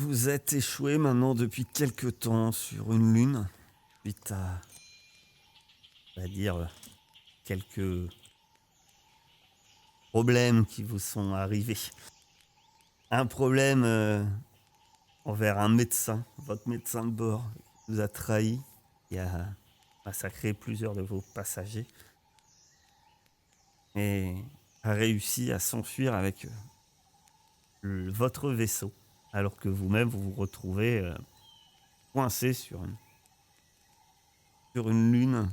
Vous êtes échoué maintenant depuis quelque temps sur une lune, suite à, on va dire, quelques problèmes qui vous sont arrivés. Un problème envers un médecin, votre médecin de bord, qui vous a trahi, qui a massacré plusieurs de vos passagers et a réussi à s'enfuir avec votre vaisseau, alors que vous-même vous vous retrouvez coincé sur une lune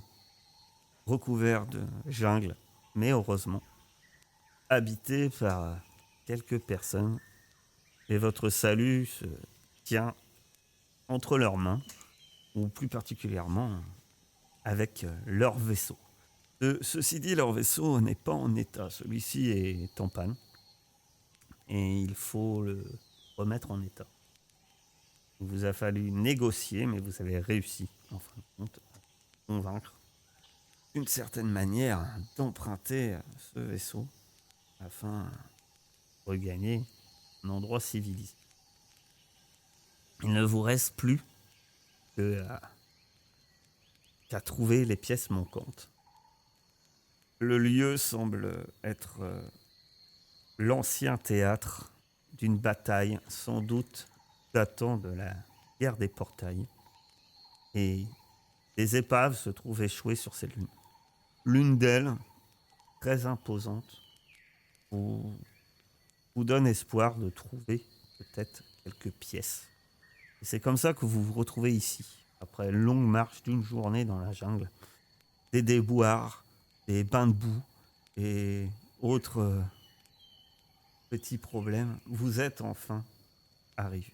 recouverte de jungle, mais heureusement habité par quelques personnes et votre salut se tient entre leurs mains, ou plus particulièrement avec leur vaisseau. Ceci dit, leur vaisseau n'est pas en état. Celui-ci est en panne et il faut le remettre en état. Il vous a fallu négocier, mais vous avez réussi, en fin de compte, à convaincre d'une certaine manière d'emprunter ce vaisseau afin de regagner un endroit civilisé. Il ne vous reste plus qu'à trouver les pièces manquantes. Le lieu semble être l'ancien théâtre d'une bataille, sans doute datant de la guerre des portails. Et des épaves se trouvent échouées sur cette lune. L'une d'elles, très imposante, vous donne espoir de trouver peut-être quelques pièces. Et c'est comme ça que vous vous retrouvez ici, après une longue marche d'une journée dans la jungle. Des déboires, des bains de boue et autres petits problèmes. Vous êtes enfin arrivé.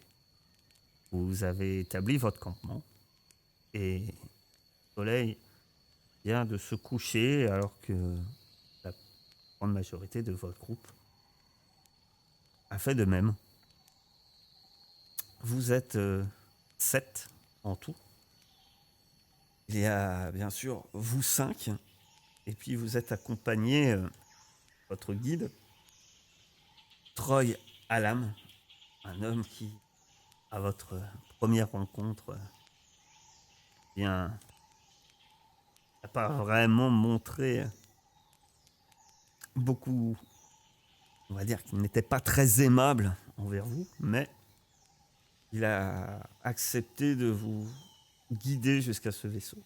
Vous avez établi votre campement et le soleil vient de se coucher alors que la grande majorité de votre groupe a fait de même. Vous êtes 7 en tout. Il y a bien sûr vous 5 et puis vous êtes accompagné votre guide, Troy Alam, un homme qui, à votre première rencontre, bien, n'a pas vraiment montré beaucoup, on va dire qu'il n'était pas très aimable envers vous, mais il a accepté de vous guider jusqu'à ce vaisseau.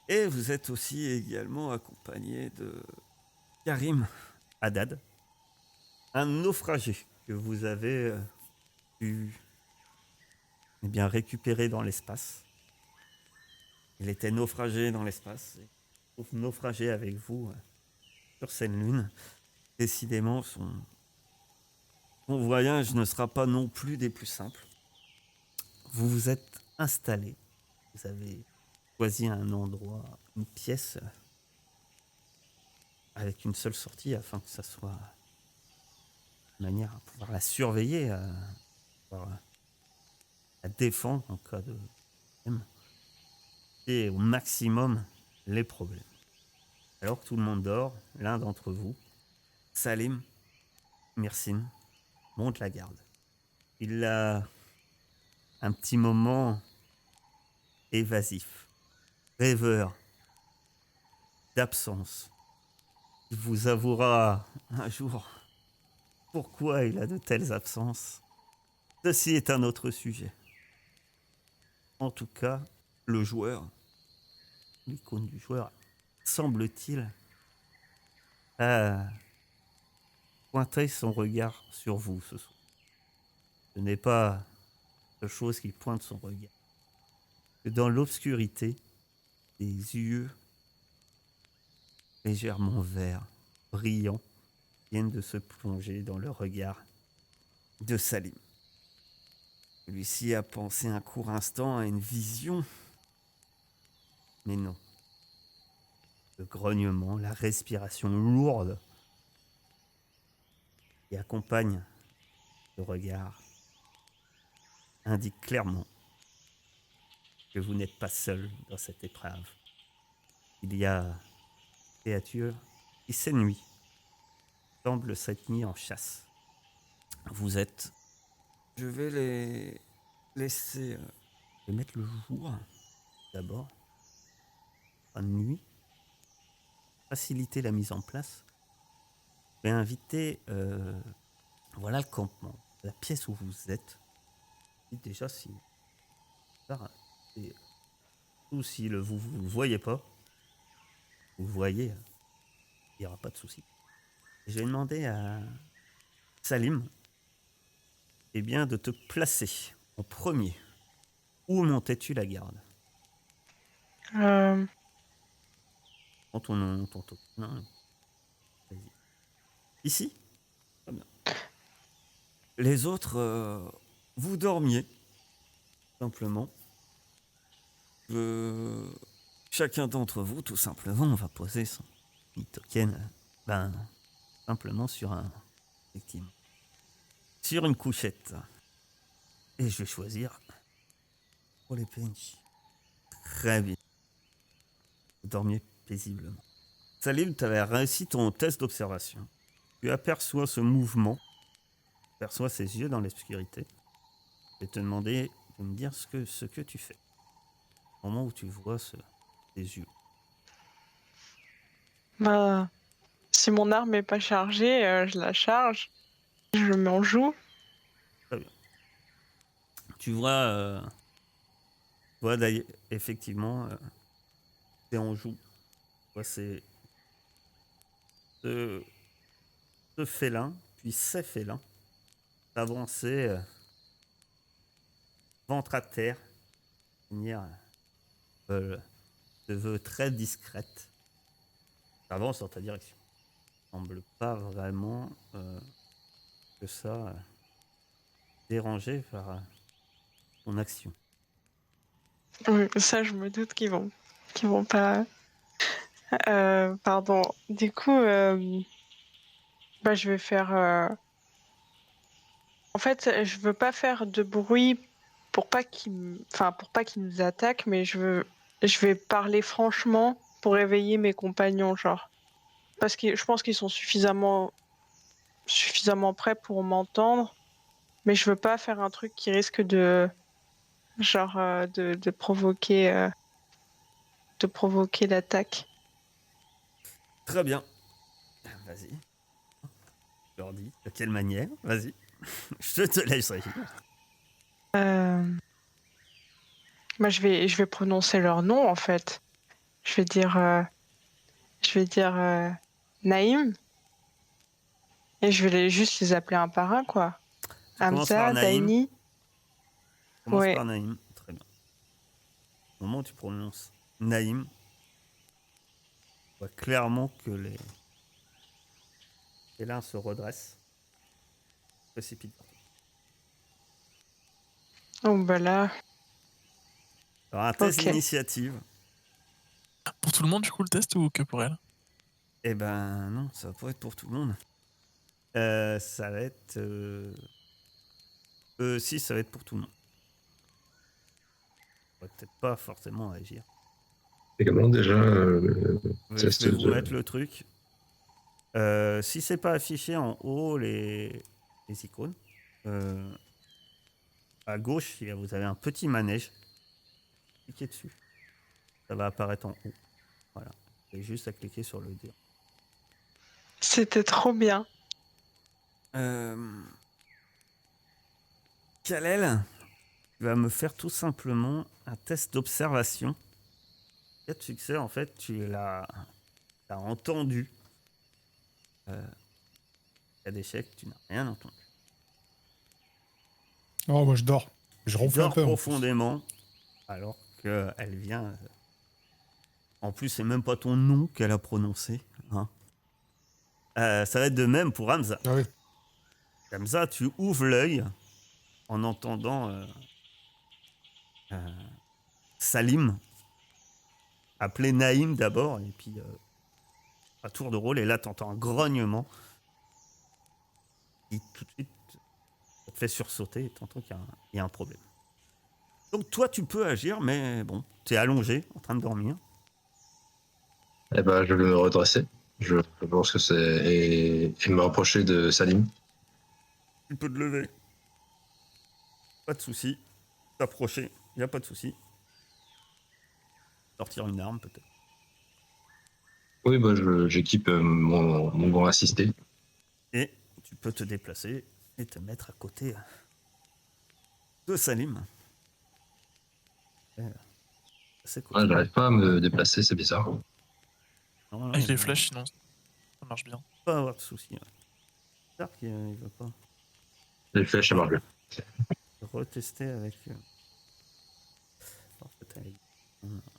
Et vous êtes aussi également accompagné de Karim Haddad, un naufragé que vous avez pu bien récupérer dans l'espace. Il était naufragé dans l'espace, et naufragé avec vous sur cette lune. Décidément, son voyage ne sera pas non plus des plus simples. Vous vous êtes installé, vous avez choisi un endroit, une pièce avec une seule sortie afin que ça soit de manière à pouvoir la surveiller, à pouvoir la défendre en cas de problème et au maximum les problèmes. Alors que tout le monde dort, l'un d'entre vous, Salim Mirsin, monte la garde. Il a un petit moment évasif, rêveur, d'absence. Il vous avouera un jour pourquoi il a de telles absences. Ceci est un autre sujet. En tout cas, le joueur, l'icône du joueur, semble-t-il, a pointé son regard sur vous ce soir. Ce n'est pas quelque chose qui pointe son regard. Que dans l'obscurité, des yeux légèrement verts, brillants, viennent de se plonger dans le regard de Salim. Celui-ci a pensé un court instant à une vision, mais non. Le grognement, la respiration lourde qui accompagne le regard indique clairement que vous n'êtes pas seul dans cette épreuve. Il y a une créature qui, cette nuit, semble s'être mis en chasse. Vous êtes Je vais les laisser... je vais mettre le jour d'abord. En nuit. Faciliter la mise en place. Je vais inviter... voilà le campement. La pièce où vous êtes. Et déjà, si... ou si vous ne voyez pas, vous voyez, il n'y aura pas de souci. J'ai demandé à Salim de te placer en premier. Où montais-tu la garde? Euh, Prends ton nom, ton token. Non, vas-y. Ici? Très bien. Les autres, vous dormiez, simplement. Chacun d'entre vous, tout simplement, va poser son token, simplement effectivement, sur une couchette. Et je vais choisir pour les PNJ. Très bien. Vous dormiez paisiblement. Salim, tu avais réussi ton test d'observation. Tu aperçois ce mouvement, tu aperçois ses yeux dans l'obscurité. Je vais te demander de me dire ce que tu fais au moment où tu vois ces yeux. Bah, si mon arme est pas chargée, je la charge. Je m'en joue. Très bien. Tu vois, d'ailleurs, effectivement, c'est en joue. Tu vois, c'est ce félin, puis ces félins, avancer ventre à terre, de manière se veut très discrète. Avance dans ta direction. Semble pas vraiment que ça dérangé par ton action. Oui, ça, je me doute qu'ils vont pas. Pardon. Du coup, bah, je vais faire. En fait, je veux pas faire de bruit pour pas qu'ils nous attaquent, mais je vais parler franchement pour réveiller mes compagnons, genre. Parce que je pense qu'ils sont suffisamment prêts pour m'entendre, mais je veux pas faire un truc qui risque de provoquer l'attaque. Très bien. Vas-y. Je leur dis. De quelle manière? Vas-y. Je te laisse régir. Bah, je vais prononcer leur nom en fait. Je vais dire, euh, je vais dire Naïm et je vais juste les appeler un par un quoi. Tu commences par Hamza, Naïm. Daini. Ouais. Très bien. Au moment où tu prononces Naïm, tu vois clairement que les félins se redressent, précipitent. Oh bah là. Alors un test Ok. d'initiative. Pour tout le monde, du coup, le test ou que pour elle? Eh ben non, ça va pas être pour tout le monde. Ça va être... si, ça va être pour tout le monde. On va peut-être pas forcément agir. C'est comment déjà le Je test vais vous de... mettre le truc. Si c'est pas affiché en haut les icônes, à gauche, vous avez un petit manège. Cliquez dessus. Ça va apparaître en haut. Voilà. Vous avez juste à cliquer sur le dire. C'était trop bien. Kalel, tu vas me faire tout simplement un test d'observation. 4 succès, en fait, tu l'as entendu. Cas d'échec, tu n'as rien entendu. Oh, moi je dors. Je Tu ronfle un dors peu. profondément, alors qu'elle vient. En plus, c'est même pas ton nom qu'elle a prononcé. Hein. Ça va être de même pour Hamza. Ah oui. Hamza, tu ouvres l'œil en entendant Salim appeler Naïm d'abord, et puis à tour de rôle, et là, tu entends un grognement qui tout de suite ça te fait sursauter et tu entends qu'il y a un problème. Donc toi, tu peux agir, mais bon, tu es allongé, en train de dormir. Eh ben, je vais me redresser. Je pense que c'est... Et me rapprocher de Salim. Tu peux te lever. Pas de souci. T'approcher, y a pas de souci. Sortir une arme peut-être. Oui, bah, j'équipe mon grand assisté. Et tu peux te déplacer et te mettre à côté de Salim. C'est cool. Ouais, j'arrive pas à me déplacer, c'est bizarre. Non, Avec les il flèches, sinon, ça marche bien. va pas avoir de soucis. Ouais. J'espère qu'il va pas. Les flèches, ça marche bien. Retester avec. En fait,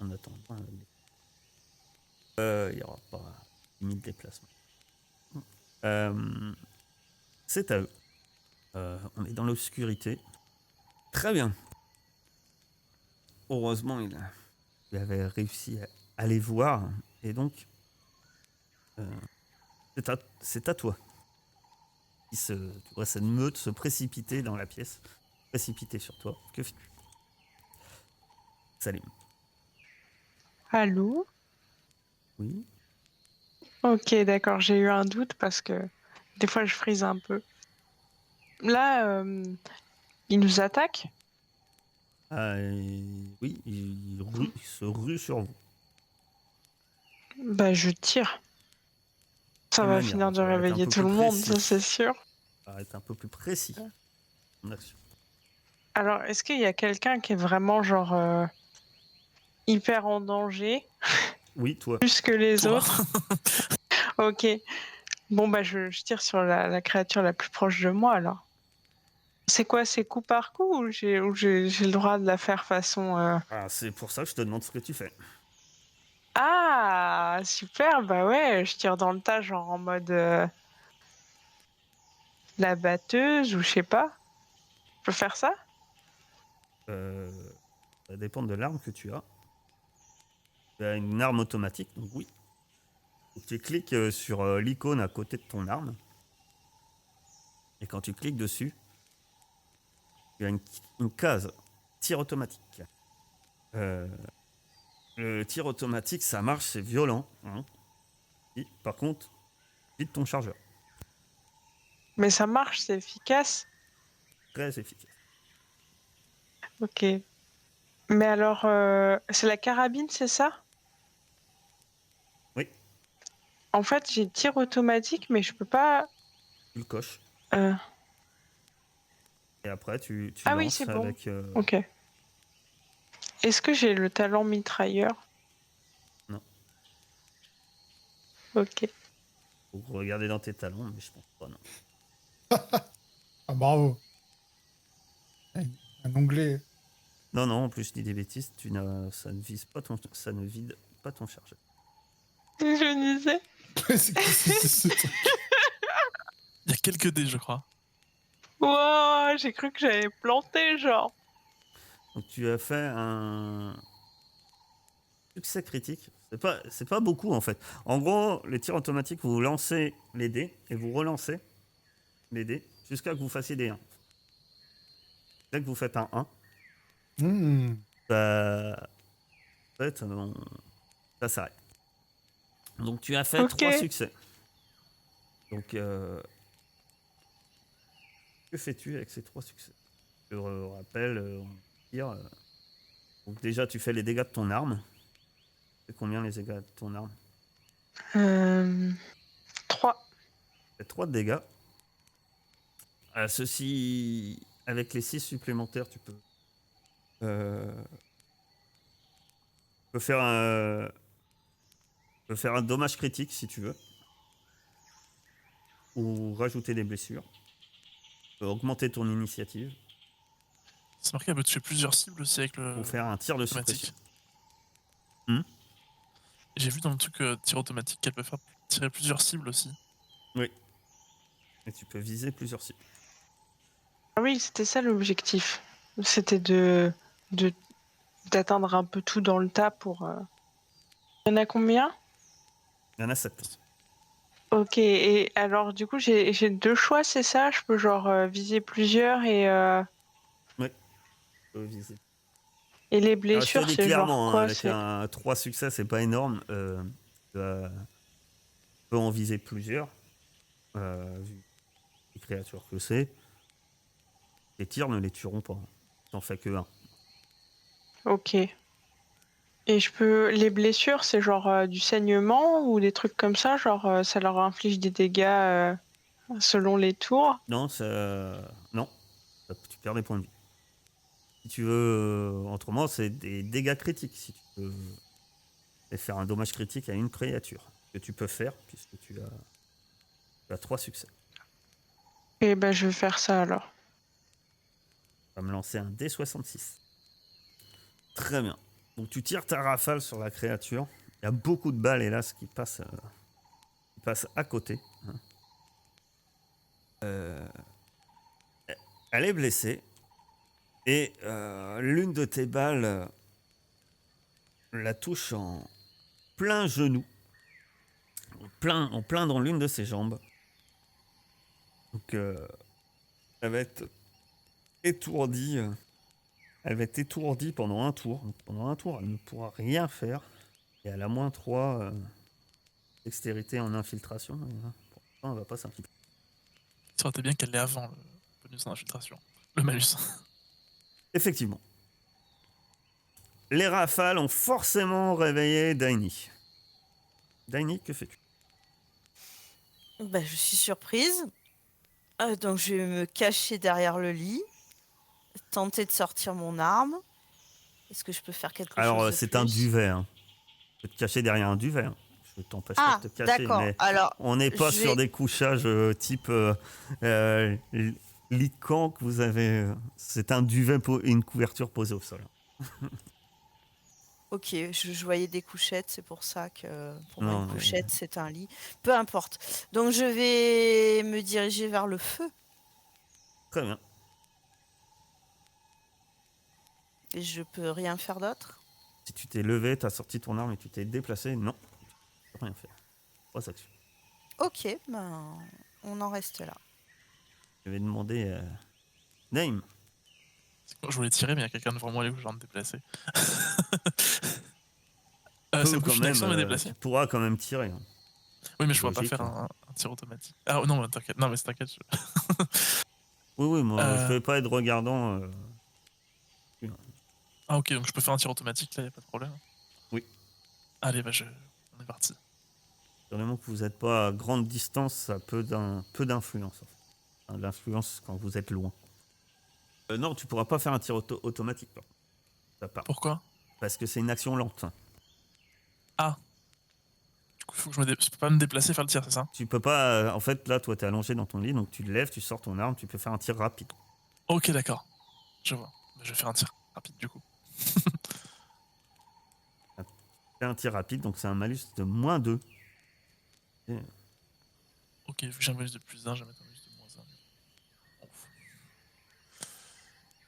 en attendant. Il n'y aura pas limite déplacement. C'est à eux. On est dans l'obscurité. Très bien. Heureusement, il avait réussi à les voir. Et donc, c'est à toi. Tu vois cette meute se précipiter dans la pièce. Précipiter sur toi. Que fais-tu? Salim. Allô? Oui. Ok, d'accord, j'ai eu un doute parce que des fois je frise un peu. Là, il nous attaque? Oui, il se rue sur vous. Bah, je tire. Ça Quelle va manière? finir de Ça va être un réveiller peu tout plus le monde, précis. ça c'est sûr. Ça va être un peu plus précis. En action. Alors, est-ce qu'il y a quelqu'un qui est vraiment genre hyper en danger, Oui, toi. plus que les Toi. autres? Ok. Bon, bah, je tire sur la créature la plus proche de moi alors. C'est quoi, c'est coup par coup ou j'ai le droit de la faire façon. Ah, c'est pour ça que je te demande ce que tu fais. Ah, super, bah ouais, je tire dans le tas, genre en mode la batteuse ou je sais pas. Je peux faire ça? Euh, Ça dépend de l'arme que tu as. Tu as une arme automatique, donc oui. Tu cliques sur l'icône à côté de ton arme. Et quand tu cliques dessus, tu as une case tir automatique. Le tir automatique, ça marche, c'est violent. Hein. Et, par contre, vide ton chargeur. Mais ça marche, c'est efficace. Très efficace. Ok. Mais alors, c'est la carabine, c'est ça? Oui, En fait, j'ai tir automatique, mais je peux pas. tu le coches. euh, Et après, tu Ah oui, c'est lances bon. avec... Ok. Est-ce que j'ai le talent mitrailleur? non, Ok. faut regarder dans tes talons, mais je pense pas, non. Ah, bravo. Un onglet. Non, non, en plus, je dis des bêtises, ça ne vise pas ça ne vide pas ton chargeur. Je disais. C'est quoi ce truc? Il y a quelques dés, je crois. Wow, j'ai cru que j'avais planté, genre. Donc tu as fait un succès critique. C'est pas beaucoup en fait. En gros, les tirs automatiques, vous lancez les dés et vous relancez les dés jusqu'à que vous fassiez des 1. Dès que vous faites un 1, Hmm. bah, en fait, ça s'arrête. Donc tu as fait Ok. 3 succès. Donc que fais-tu avec ces 3 succès? Je rappelle, on tire. Donc déjà, tu fais les dégâts de ton arme. C'est combien les dégâts de ton arme? 3. Tu fais 3 de dégâts. Ceci, avec les 6 supplémentaires, euh, tu peux faire un dommage critique si tu veux. Ou rajouter des blessures. Tu peux augmenter ton initiative. C'est marqué, elle peut toucher plusieurs cibles aussi avec le Ou faire un tir de automatique. suppression. Hmm. J'ai vu dans le truc tir automatique qu'elle peut faire tirer plusieurs cibles aussi. Oui. Et tu peux viser plusieurs cibles. Ah oui, c'était ça l'objectif. C'était de d'atteindre un peu tout dans le tas pour. Il y en a combien? Il y en a 7. Ok, et alors du coup j'ai deux choix, c'est ça? Je peux genre viser plusieurs Oui, tu peux viser. et les Alors, je te blessures, dis c'est genre clairement, hein, quoi? avec C'est un 3 succès, c'est pas énorme. Tu peux en viser plusieurs. Vu les créatures que c'est. Les tirs ne les tueront pas. T'en fais que un. Ok. Et les blessures, c'est genre du saignement ou des trucs comme ça, genre ça leur inflige des dégâts selon les tours. Non, non, tu perds des points de vie. Si tu veux, autrement, c'est des dégâts critiques. Si tu veux faire un dommage critique à une créature, que tu peux faire, puisque tu as 3 succès. Et ben je vais faire ça alors. On va me lancer un D66. Très bien. Donc tu tires ta rafale sur la créature. Il y a beaucoup de balles, hélas, qui passent à côté. Elle est blessée. Et l'une de tes balles la touche en plein genou. En plein dans l'une de ses jambes. Donc elle va être étourdie. Elle va être étourdie pendant un tour. Donc, pendant un tour, elle ne pourra rien faire. Et elle a -3 dextérité en infiltration. Et, pour l'instant, elle va pas s'infiltrer. Ça aurait été bien qu'elle l'ait avant le bonus d'infiltration. Le malus. Effectivement. Les rafales ont forcément réveillé Daini. Daini, que fais-tu? Bah, je suis surprise. Donc je vais me cacher derrière le lit, tenter de sortir mon arme. Est-ce que je peux faire quelque Alors, chose de c'est plus? un duvet. Hein. Tu peux te cacher derrière un duvet. Hein. Je t'empêche pas Ah, de te cacher, d'accord. mais Alors, on n'est pas je sur vais... des couchages type lit de camp que vous avez. C'est un duvet et une couverture posée au sol. Ok, je voyais des couchettes, c'est pour ça que pour moi Non, une mais- couchette c'est un lit. Peu importe. Donc je vais me diriger vers le feu Très bien. et je peux rien faire d'autre. Si tu t'es levé, tu as sorti ton arme et tu t'es déplacé, non. Tu peux rien faire. 3 actions. Ok, ben on en reste là. Je vais demander Naïm. Je voulais tirer, mais il y a quelqu'un devant moi, les gens me déplacer. Peu Ça me quand coûte une même, action de me déplacer. tu pourras quand même tirer. Hein. Oui, mais je pourrais pas Logique, faire hein. un tir automatique. Ah non, mais t'inquiète. Non, mais t'inquiète. Oui, moi, je Euh, vais pas être regardant. Ah ok, donc je peux faire un tir automatique, là, y a pas de problème. Oui. Allez, bah on est parti. Du moment que vous n'êtes pas à grande distance, ça a peu d'influence. En fait. Enfin, l'influence quand vous êtes loin. Non, tu pourras pas faire un tir automatique. Par contre. Ça part. Pourquoi? Parce que c'est une action lente. Ah. Du coup, faut que je peux pas me déplacer faire le tir, c'est ça? Tu peux pas. En fait, là, toi, tu es allongé dans ton lit, donc tu te lèves, tu sors ton arme, tu peux faire un tir rapide. Ok, d'accord. Je vois. Bah, je vais faire un tir rapide, du coup. Fais un tir rapide, donc c'est un malus de -2. Ok, vu que j'ai un bonus de +1, je vais mettre un bonus de -1. Bon.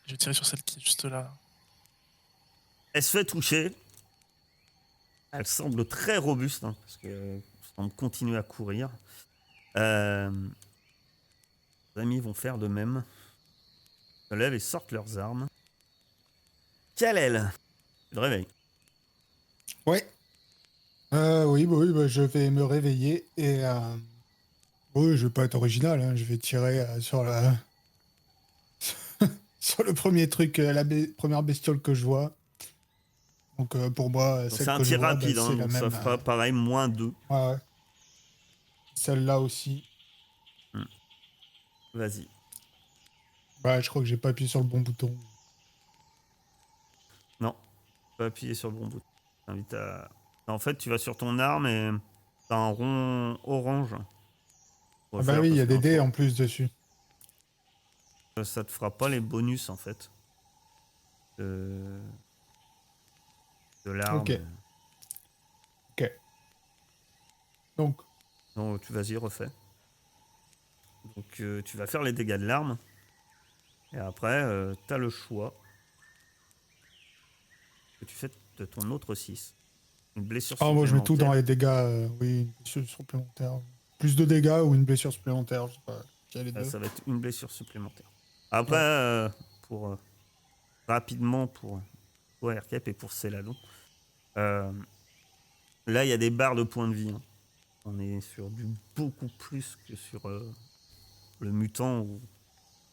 Je vais tirer sur celle qui est juste là. Elle se fait toucher. Elle semble très robuste, hein, parce que semble continuer à courir. Les amis vont faire de même. Ils se lèvent et sortent leurs armes. Kalel, tu te réveilles. Ouais. Oui, bah oui, bah, je vais me réveiller et oui, je vais pas être original, hein, je vais tirer sur la sur le premier truc, première bestiole que je vois. Donc pour moi, Donc, c'est celle un que je tir vois, bah, rapide, hein, c'est la donc ça même. fera pareil, -2. Ouais, ouais. Celle-là aussi. Vas-y. Bah, je crois que j'ai pas appuyé sur le bon bouton. Non, tu peux appuyer sur le bon bouton. T'invite à... En fait, tu vas sur ton arme et t'as un rond orange. Ah bah oui, il y a des dés en en plus dessus. ça te fera pas les bonus en fait de, de l'arme. Ok. Ok. Donc, Non, vas-y, refais. Donc tu vas faire les dégâts de l'arme. Et après, t'as le choix que tu fais de ton autre 6. Une blessure moi je mets tout dans supplémentaire. les dégâts. Oui, une blessure supplémentaire. Plus de dégâts ou une blessure supplémentaire, je sais pas. Il y a les deux. Ça va être une blessure supplémentaire. Après, Ouais. pour rapidement pour RCAP et pour Céladon, là il y a des barres de points de vie. Hein. On est sur du beaucoup plus que sur le mutant où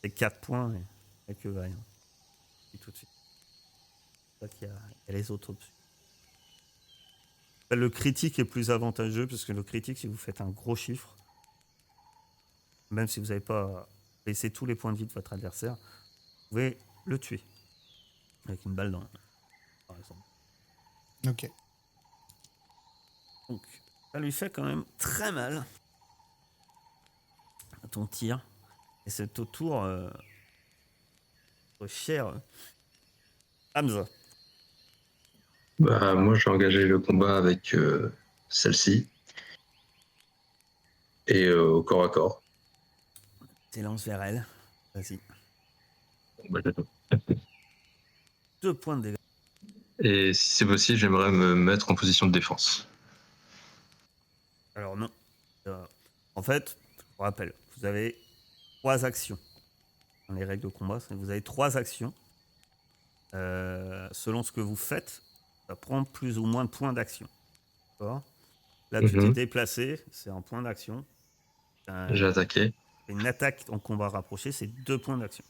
c'est 4 points et quelques vailles. Et tout de suite. C'est qu'il y a les autres options. Le critique est plus avantageux parce que le critique, si vous faites un gros chiffre, même si vous n'avez pas baissé tous les points de vie de votre adversaire, vous pouvez le tuer avec une balle dans la main, par exemple. Ok. Donc, ça lui fait quand même très mal à ton tir. Et c'est au tour cher Hamza. Bah, moi, j'ai engagé le combat avec celle-ci. Et au corps à corps. T'élances vers elle. Vas-y. Bah, 2 points de dégâts. et si c'est possible, j'aimerais me mettre en position de défense. Alors non. En fait, je vous rappelle, vous avez 3 actions. Dans les règles de combat, vous avez 3 actions. Selon ce que vous faites, ça prend plus ou moins de points d'action. D'accord ? Là, tu t'es déplacé, c'est un point d'action. J'ai attaqué. Une attaque en combat rapproché, c'est 2 points d'action.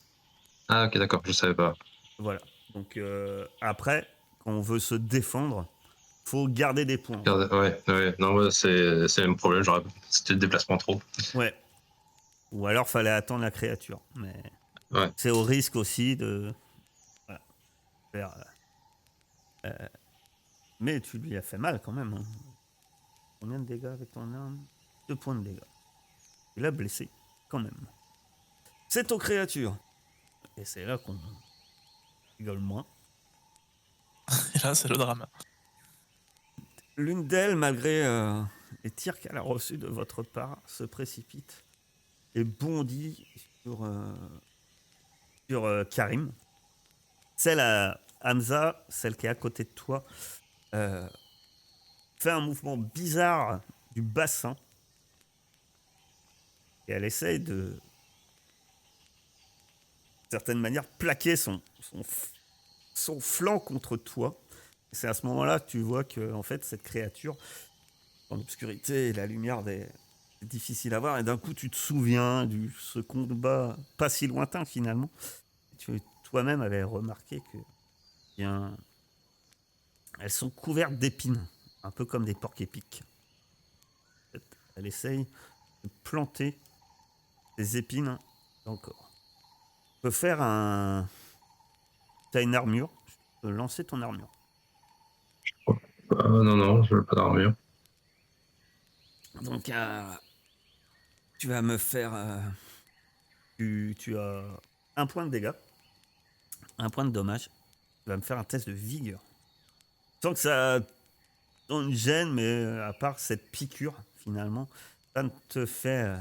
Ah, ok, d'accord, je savais pas. Voilà. Donc après, quand on veut se défendre, faut garder des points. Ouais. Non, ouais, c'est le même problème. C'était le déplacement trop. Ouais. Ou alors, fallait attendre la créature. Mais Ouais. c'est au risque aussi de faire. Mais tu lui as fait mal quand même. Hein. Combien de dégâts avec ton arme ? 2 points de dégâts. Tu l'as blessé quand même. C'est aux créatures. Et c'est là qu'on rigole moins. Et là, c'est le drame. L'une d'elles, malgré les tirs qu'elle a reçus de votre part, se précipite et bondit sur Karim. Celle à Hamza, celle qui est à côté de toi, fait un mouvement bizarre du bassin et elle essaye de, d'une certaine manière, plaquer son flanc contre toi. C'est à ce moment-là que tu vois que en fait, cette créature, dans l'obscurité et la lumière, c'est difficile à voir. Et d'un coup, tu te souviens de ce combat pas si lointain finalement. Tu toi-même avais remarqué que bien, elles sont couvertes d'épines, un peu comme des porcs-épics. Elle essaye de planter des épines dans le corps. Tu peux faire un... Tu as une armure, tu peux lancer ton armure. Non, je veux pas d'armure. Donc, tu vas me faire... tu as un point de dégâts, un point de dommage. Tu vas me faire un test de vigueur. Sans que ça donne une gêne, mais à part cette piqûre, finalement, ça ne te fait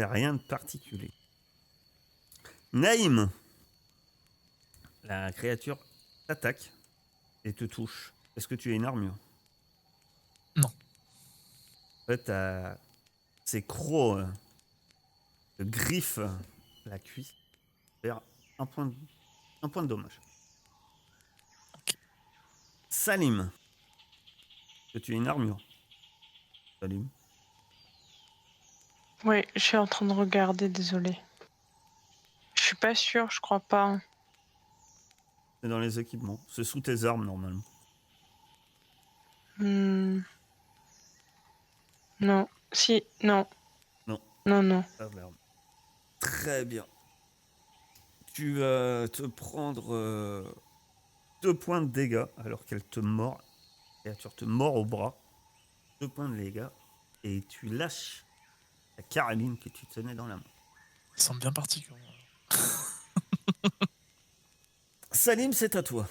rien de particulier. Naïm, la créature t'attaque et te touche. Est-ce que tu as une armure? Non. En fait, ces crocs te griffent la cuisse. Faire un point de dommage. Ok. Salim, est-ce que tu as une armure? Salim. Oui, je suis en train de regarder, désolé. Je suis pas sûre, je crois pas. C'est dans les équipements. C'est sous tes armes, normalement. Non. Si, non. Non. Non. Ah, merde. Très bien. Tu vas te prendre 2 points de dégâts alors qu'elle te mord. La créature te mord au bras. 2 points de dégâts. Et tu lâches la carabine que tu tenais dans la main. Ça semble bien parti quand même. Salim, c'est à toi.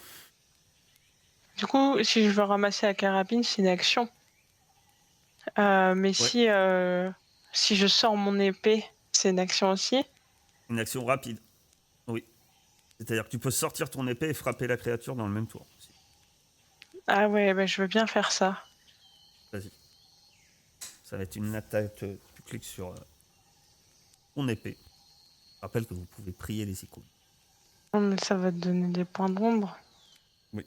Du coup, si je veux ramasser la carabine, c'est une action. Mais si je sors mon épée, c'est une action aussi. Une action rapide. Oui. C'est-à-dire que tu peux sortir ton épée et frapper la créature dans le même tour. Ah ouais, bah, je veux bien faire ça. Vas-y. Ça va être une attaque. Tu cliques sur ton épée. Je rappelle que vous pouvez prier les icônes. Non, mais ça va te donner des points d'ombre. Oui.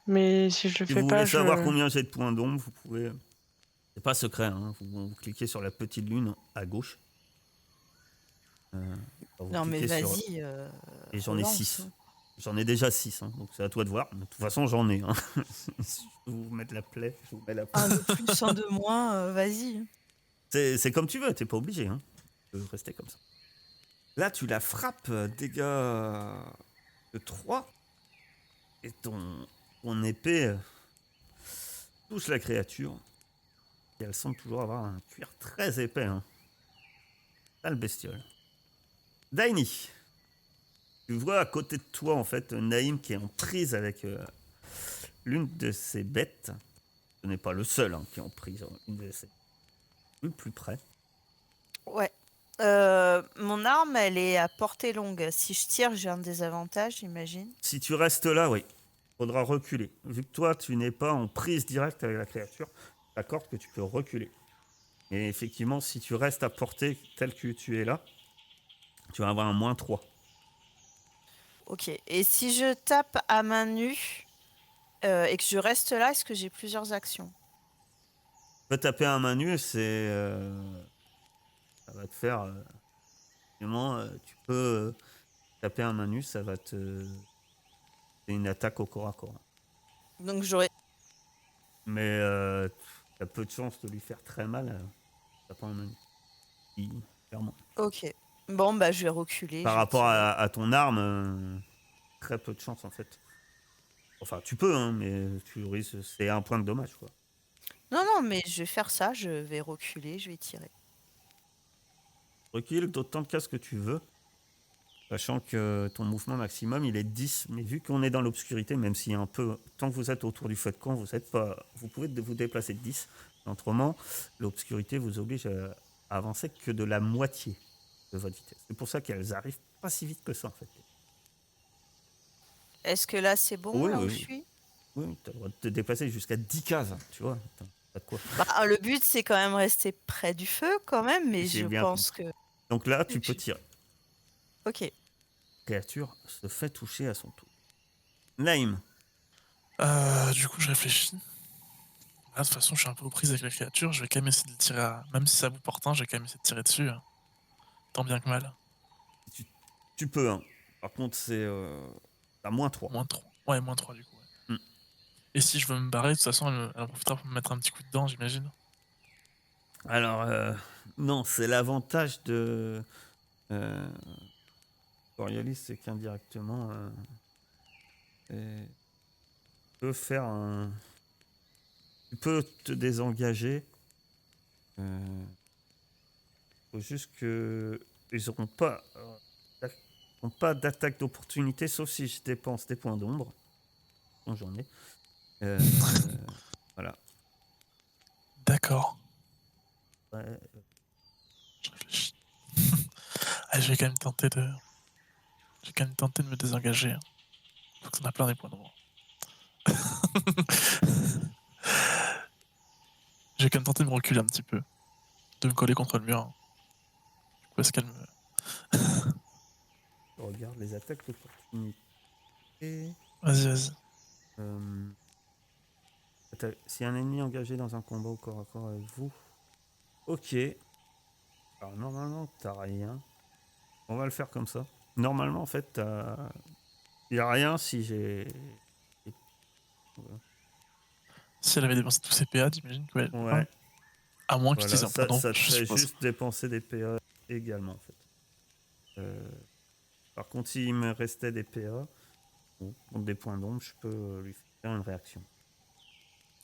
Mais si je le Si fais vous pas, voulez savoir combien j'ai de points d'ombre, vous pouvez. C'est pas secret, hein. Vous cliquez sur la petite lune à gauche. Vous Non, mais cliquez sur... vas-y. Et j'en ai relance, 6. hein. J'en ai déjà 6, donc c'est à toi de voir. De toute façon, j'en ai. Si je peux vous mettre la plaie, je vous mets la plaie. Un de plus, un de moins, vas-y. C'est comme tu veux, t'es pas obligé. Tu peux rester comme ça. Là, tu la frappes, dégâts de 3. Et ton épée touche la créature. Et elle semble toujours avoir un cuir très épais. Sale bestiole. Daini. Tu vois à côté de toi, en fait, Naïm qui est en prise avec l'une de ses bêtes. Ce n'est pas le seul qui est en prise. Une de ses... plus près. Ouais. Mon arme, elle est à portée longue. Si je tire, j'ai un désavantage, j'imagine. Si tu restes là, oui. Faudra reculer. Vu que toi, tu n'es pas en prise directe avec la créature, t'accorde que tu peux reculer. Et effectivement, si tu restes à portée tel que tu es là, tu vas avoir un -3. Ok. Et si je tape à main nue et que je reste là, est-ce que j'ai plusieurs actions? Tu peux taper à main nue, ça va te faire... Effectivement, tu peux taper à main nue, ça va te... C'est une attaque au corps à corps. Donc j'aurais... Mais t'as peu de chances de lui faire très mal. Tapant à main nue. Clairement. Ok. Bon, bah je vais reculer. Par je vais rapport tirer. à ton arme, très peu de chance en fait. Enfin, tu peux, mais tu risques, c'est un point de dommage, quoi. Non, non, mais je vais faire ça. Je vais reculer, je vais tirer. Recule d'autant de cas que tu veux, sachant que ton mouvement maximum, il est 10. Mais vu qu'on est dans l'obscurité, même s'il y a un peu... Tant que vous êtes autour du feu de camp, vous pouvez vous déplacer de 10. Autrement, l'obscurité vous oblige à avancer que de la moitié de votre vitesse. C'est pour ça qu'elles arrivent pas si vite que ça, en fait. Est-ce que là, c'est bon, Oui, là où oui, je oui. suis? Oui, tu as le droit de te déplacer jusqu'à 10 cases, tu vois. T'as de quoi. Bah, le but, c'est quand même rester près du feu, quand même, mais J'ai je bien pense compris. que... Donc là, tu peux tirer. Ok. La créature se fait toucher à son tour. Naïm. Du coup, je réfléchis. Là, de toute façon, je suis un peu aux prises avec la créature. Je vais quand même essayer de le tirer à... Même si ça vous porte un, je vais quand même essayer de tirer dessus. Tant bien que mal. Tu peux, Par contre, c'est à -3. -3. Ouais, -3 du coup. Ouais. Hmm. Et si je veux me barrer, de toute façon, elle en profitera pour me mettre un petit coup dedans, j'imagine. Alors, non, c'est l'avantage de Coriolis, c'est qu'indirectement, tu peux faire un... Tu peux te désengager. Faut juste que ils n'auront pas d'attaque d'opportunité, sauf si je dépense des points d'ombre. Bon, j'en ai. Voilà. D'accord. Ouais. Je réfléchis. Ah, je vais quand même tenter de... Je vais quand même tenter de me désengager. Faut que ça en a plein des points d'ombre. Je vais quand même tenter de me reculer un petit peu. De me coller contre le mur. Du coup, est-ce qu'elle me... Je regarde les attaques d'opportunité. Vas-y, vas-y. Si un ennemi engagé dans un combat au corps à corps avec vous. Ok. Alors normalement, t'as rien. On va le faire comme ça. Normalement, en fait, il n'y a rien si j'ai... Voilà. Si elle avait dépensé tous ses PA, j'imagine que... Ouais. À moins que Voilà, j'utilise un point d'ombre, ça te je fait suppose. juste dépenser des PA également, en fait. Par contre, s'il me restait des PA, ou des points d'ombre, je peux lui faire une réaction.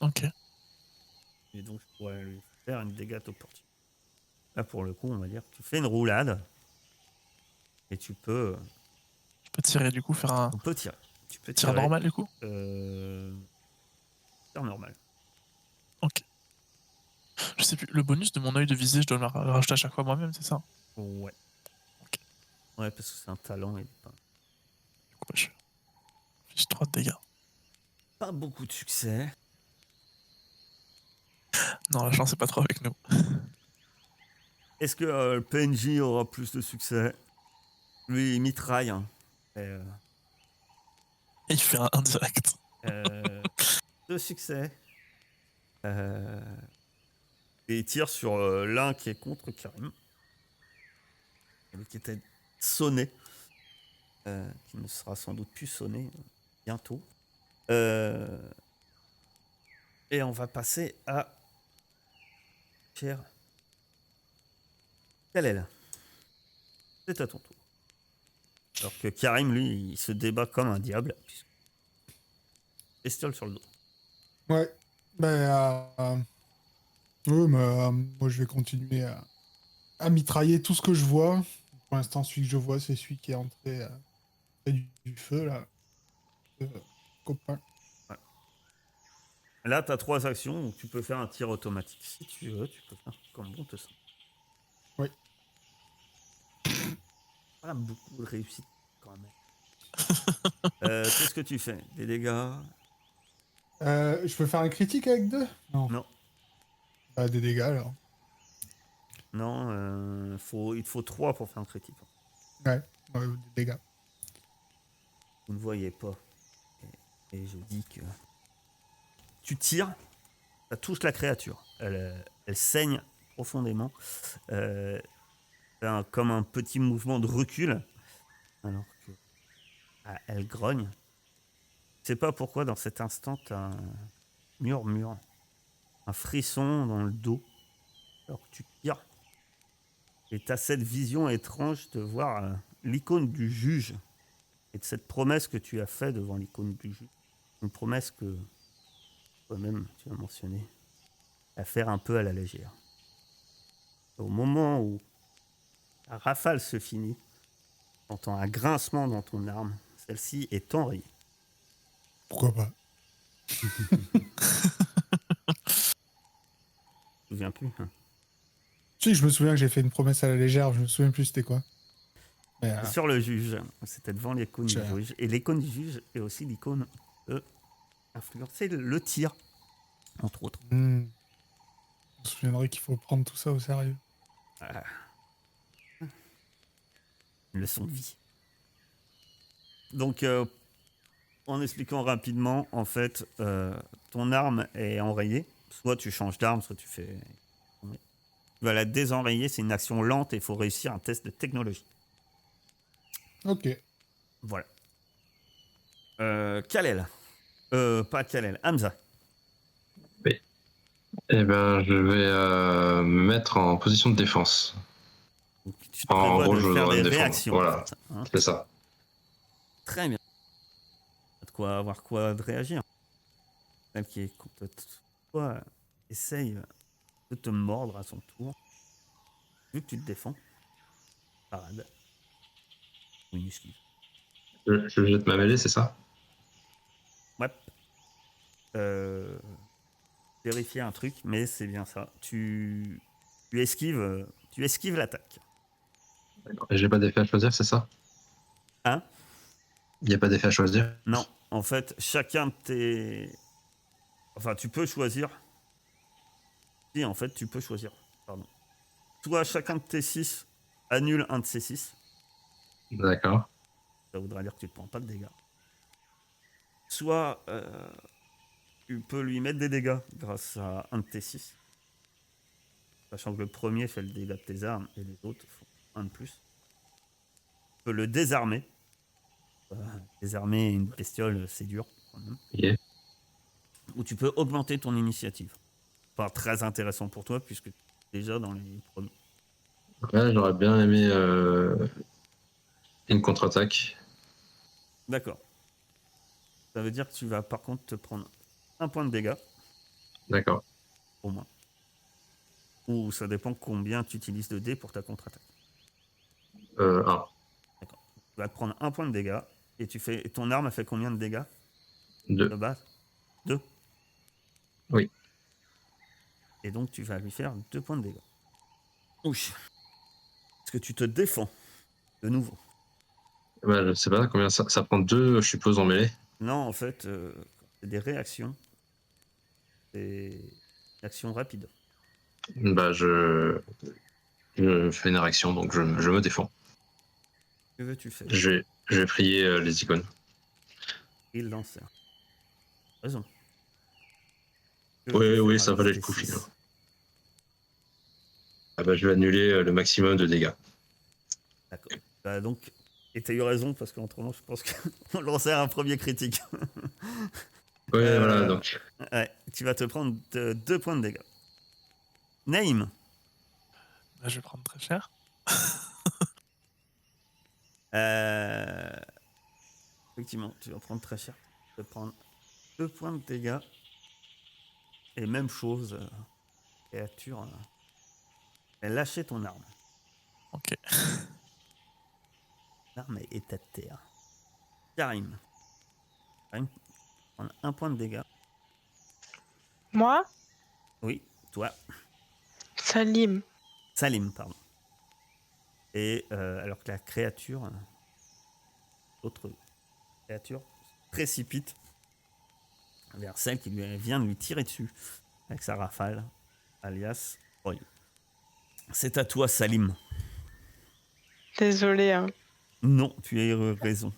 Ok. Et donc, je pourrais lui faire une dégâts opportunité. Là, pour le coup, on va dire que tu fais une roulade. Et tu peux... Je peux tirer, du coup, faire un... On peut tirer. Tu peux tir tirer. normal, du coup. Tir normal. Ok. Je sais plus, le bonus de mon œil de visée, je dois le rajouter à chaque fois moi-même, c'est ça? Ouais. Ok. Ouais, parce que c'est un talent et pas... Du coup, je fais 3 de dégâts. Pas beaucoup de succès. Non, la chance c'est pas trop avec nous. Est-ce que le PNJ aura plus de succès? Lui, il mitraille. Et il fait un direct. 2 succès. Et il tire sur l'un qui est contre Karim. Celui qui était sonné, qui ne sera sans doute plus sonné bientôt. Et on va passer à cher Kalel. C'est à ton tour. Alors que Karim, lui, il se débat comme un diable. Bestiole sur le dos. Ouais. Oui, moi je vais continuer à mitrailler tout ce que je vois. Pour l'instant, celui que je vois, c'est celui qui est entré près du feu, là. Copain. Là, tu as 3 actions où tu peux faire un tir automatique. Si tu veux, tu peux faire comme bon te semble. Oui. Pas beaucoup de réussite quand même. Qu'est-ce que tu fais? Des dégâts? Je peux faire un critique avec 2? Non. Non. Des dégâts, alors. Non, il te faut 3 pour faire un critique. Ouais, des dégâts. Vous ne voyez pas. Et je dis que tu tires, ça touche la créature. Elle saigne profondément. Comme un petit mouvement de recul. Alors que elle grogne. Je sais pas pourquoi dans cet instant tu as un murmure, un frisson dans le dos. Alors que tu tires. Et tu as cette vision étrange de voir l'icône du juge. Et de cette promesse que tu as faite devant l'icône du juge. Une promesse que toi-même tu as mentionné. À faire un peu à la légère. Au moment où la rafale se finit, tu entends un grincement dans ton arme. Celle-ci est enrayée. Pourquoi pas? Je me souviens plus. Tu sais, je me souviens que j'ai fait une promesse à la légère, je me souviens plus c'était quoi. Mais, Sur le juge, c'était devant l'icône du Cher. juge. Et l'icône du juge est aussi l'icône de influencer le tir, entre autres. Je me souviendrai qu'il faut prendre tout ça au sérieux. Une leçon de vie. Donc, en expliquant rapidement, en fait, ton arme est enrayée. Soit tu changes d'arme, soit tu fais... Tu vas la désenrayer, c'est une action lente et il faut réussir un test de technologie. Ok. Voilà. Kalel. Pas Kalel, Hamza. Eh ben, je vais me mettre en position de défense. Donc, tu te En prévois gros, de je faire dois des me défendre. réactions. Voilà. En fait, hein. C'est ça. Très bien. De quoi avoir quoi de réagir. Celle qui est contre toi essaye de te mordre à son tour. Vu que tu te défends. Parade. Ou une esquive. Je jette ma mêlée, c'est ça? Ouais. Vérifier un truc, mais c'est bien ça. Tu esquives l'attaque. Et j'ai pas d'effet à choisir, c'est ça? Hein? Il n'y a pas d'effet à choisir? Non, en fait, chacun de tes... Enfin, tu peux choisir. Si, en fait, tu peux choisir. Pardon. Soit chacun de tes 6 annule un de ces 6. D'accord. Ça voudra dire que tu ne prends pas de dégâts. Soit tu peux lui mettre des dégâts grâce à un de tes 6. Sachant que le premier fait le dégât de tes armes et les autres font un de plus. Tu peux le désarmer. Désarmer une bestiole, c'est dur. Quand même. Yeah. Ou tu peux augmenter ton initiative. Pas très intéressant pour toi puisque tu es déjà dans les premiers. Ouais, j'aurais bien aimé une contre-attaque. D'accord. Ça veut dire que tu vas par contre te prendre un point de dégâts, D'accord. au moins. Ou ça dépend combien tu utilises de dés pour ta contre-attaque. 1. Tu vas te prendre un point de dégâts et ton arme a fait combien de dégâts 2. de base? 2. Oui. Et donc tu vas lui faire 2 points de dégâts. Oui. Est-ce que tu te défends de nouveau? Bah, je sais pas combien ça prend 2, je suppose, en mêlée. Non, en fait, c'est des réactions. C'est une action rapide. Bah, je fais une réaction, donc je me défends. Que veux-tu faire? Je vais prier les icônes. Il lance. Raison. Oui, ça valait le coup, finalement. Ah bah, je vais annuler le maximum de dégâts. D'accord. Bah donc, et t'as eu raison, parce qu'autrement, je pense qu'on lançait un premier critique. Ouais, voilà, donc. Ouais, tu vas te prendre 2 points de dégâts. Naïm, Là, je vais prendre très cher. effectivement, tu vas prendre très cher. Tu vas prendre 2 points de dégâts. Et même chose, créature, elle lâchait ton arme. Ok. L'arme est à terre. Karim. Karim, prend 1 point de dégâts. Moi, Oui, toi. Salim. Salim, pardon. Et alors que la créature, l'autre créature, se précipite vers celle qui vient de lui tirer dessus avec sa rafale, alias Roy. C'est à toi, Salim. Désolée. Hein. Non, tu as eu raison.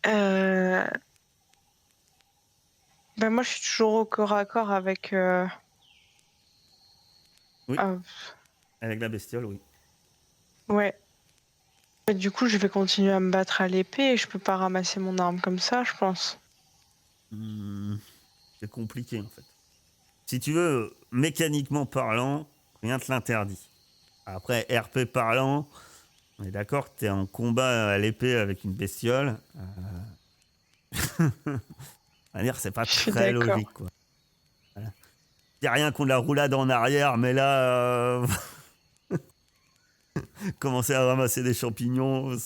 Ben moi, je suis toujours au corps à corps avec. Oui. ah, Avec la bestiole, oui. ouais. Et du coup, je vais continuer à me battre à l'épée et je peux pas ramasser mon arme comme ça, je pense. C'est compliqué, en fait. Si tu veux, mécaniquement parlant, rien te l'interdit. Après, RP parlant, on est d'accord que tu es en combat à l'épée avec une bestiole. On va dire, c'est pas Je suis très d'accord. logique, quoi. Voilà. Y a rien qu'on la roulade en arrière, mais là, commencer à ramasser des champignons,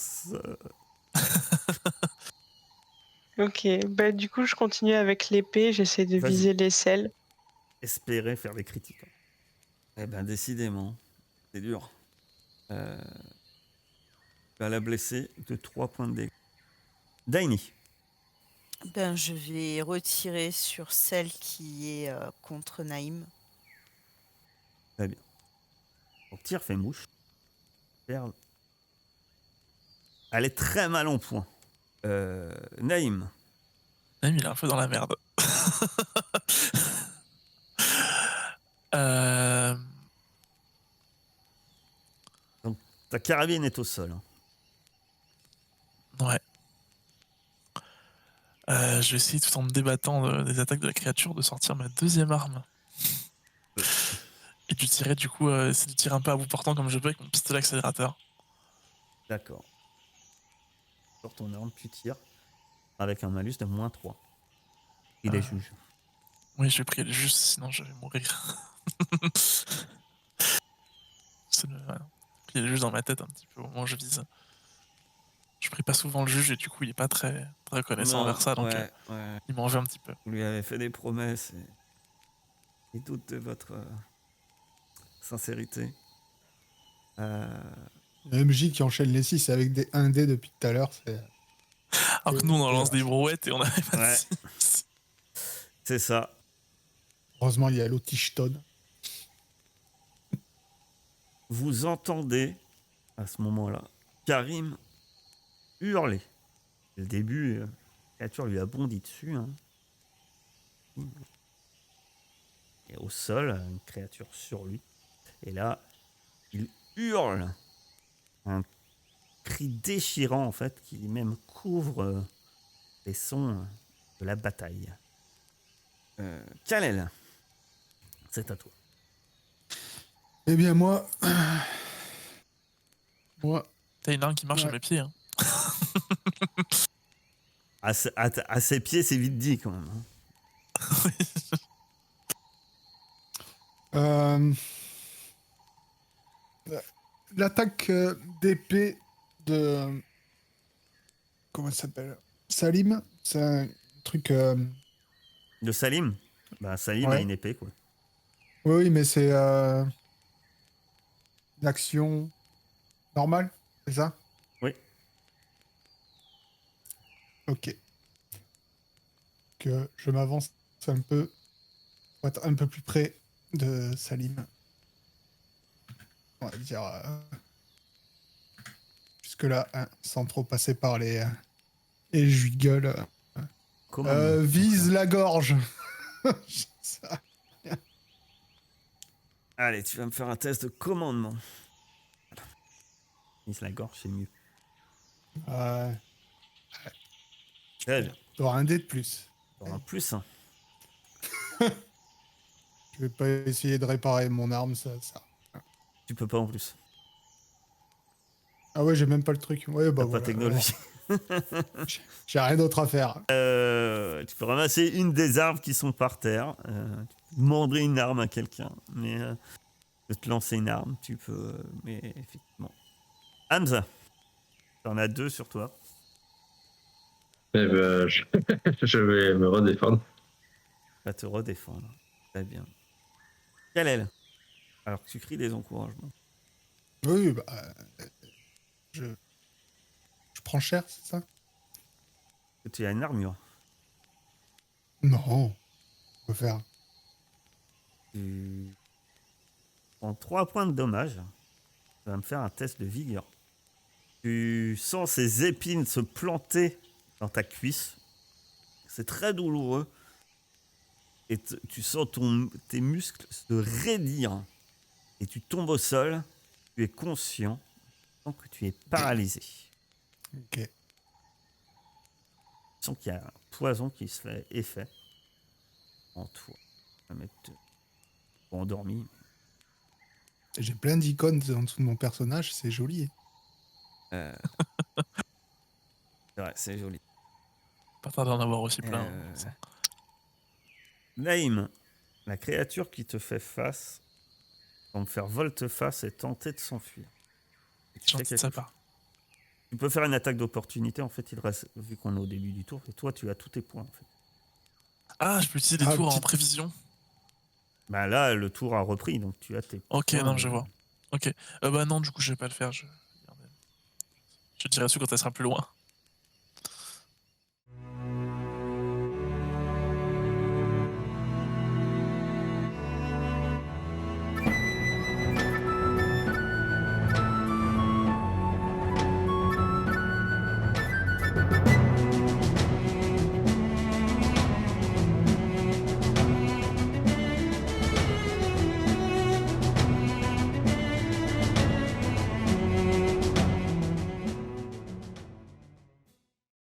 Ok, bah du coup, je continue avec l'épée, j'essaie de vas-y, viser l'aisselle. espérer faire des critiques. Eh ben, décidément, c'est dur. Tu vas la blesser de 3 points de dégâts. Daini. Ben, je vais retirer sur celle qui est contre Naïm. Très bien. Ton tir fait mouche. Perle. Elle est très mal en point. Naïm. Même il est un peu dans la merde. euh... Ta carabine est au sol. Hein. Ouais. Je vais essayer, tout en me débattant des attaques de la créature, de sortir ma deuxième arme. Et de tirer, du coup, essayer de tirer un peu à bout portant comme je peux avec mon pistolet accélérateur. D'accord. Sur ton arme, tu tires avec un malus de -3. Il est juge. Oui, je vais prier juste, sinon je vais mourir. C'est le... ouais. Il est juste dans ma tête un petit peu au moment où je vise. Je prie pas souvent le juge et du coup il est pas très reconnaissant envers ça, donc ouais. il m'en veut un petit peu. Vous lui avez fait des promesses et il doute de votre sincérité. Le MJ qui enchaîne les 6 avec des 1D depuis tout à l'heure, c'est. Alors que nous on en lance des brouettes et on avait pas Ouais. de 6. C'est ça. Heureusement, il y a l'Otichton. Vous entendez à ce moment-là Karim hurler. Dès le début, la créature lui a bondi dessus. Hein. Et au sol, une créature sur lui. Et là, il hurle. Un cri déchirant, en fait, qui même couvre les sons de la bataille. Kalel, c'est à toi. Eh bien, moi. Moi. T'as une arme qui marche à Ouais. mes pieds. Hein. À ses pieds, c'est vite dit, quand même. Hein. L'attaque d'épée de. Comment ça s'appelle Salim. C'est un truc. De Salim. Bah, Salim a Ouais. une épée, quoi. Oui, mais c'est une action normale, c'est ça? Oui. Ok. Que je m'avance un peu pour être un peu plus près de Salim. On va dire jusque-là, hein, sans trop passer par les et je lui gueule. Comment Vise la gorge. Ça. Allez, tu vas me faire un test de commandement. finisse la gorge, c'est mieux. Euh, Très bien. T'auras un dé de plus. En plus, hein. Je vais pas essayer de réparer mon arme, ça. Tu peux pas en plus. Ah ouais, j'ai même pas le truc. Ouais, bah T'as pas voilà. technologie. J'ai rien d'autre à faire. Tu peux ramasser une des armes qui sont par terre. Tu peux demander une arme à quelqu'un. Mais de te lancer une arme, tu peux. Mais effectivement. Hamza, t'en as 2 sur toi. Eh ben, je vais me redéfendre. Va te redéfendre. Très bien. Kalel, alors que tu cries des encouragements. Oui, bah. Je prends cher, c'est ça? Tu as une armure. Non. On peut faire. Tu prends 3 points de dommage. Tu vas me faire un test de vigueur. Tu sens ces épines se planter dans ta cuisse. C'est très douloureux. Et tu sens tes muscles se raidir. Et tu tombes au sol. Tu es conscient. Tu sens que tu es paralysé. Ok. Tu sens qu'il y a un poison qui se fait effet en toi. Tu vas mettre endormi. J'ai plein d'icônes en dessous de mon personnage, c'est joli. C'est vrai, c'est joli. Pas tarder d'en avoir aussi plein. Ça. Naïm, la créature qui te fait face va me faire volte-face et tenter de s'enfuir. Et tu fais Gentil de quelque sa chose. part. Tu peux faire une attaque d'opportunité. En fait, il reste, vu qu'on est au début du tour, et toi, tu as tous tes points. En fait. Ah, je peux utiliser les Ah, tours en petite- prévision. Bah là, le tour a repris, donc tu as tes Ok, points. non, je vois. Ok. Bah non, du coup, je vais pas le faire. Je dirai dessus quand elle sera plus loin.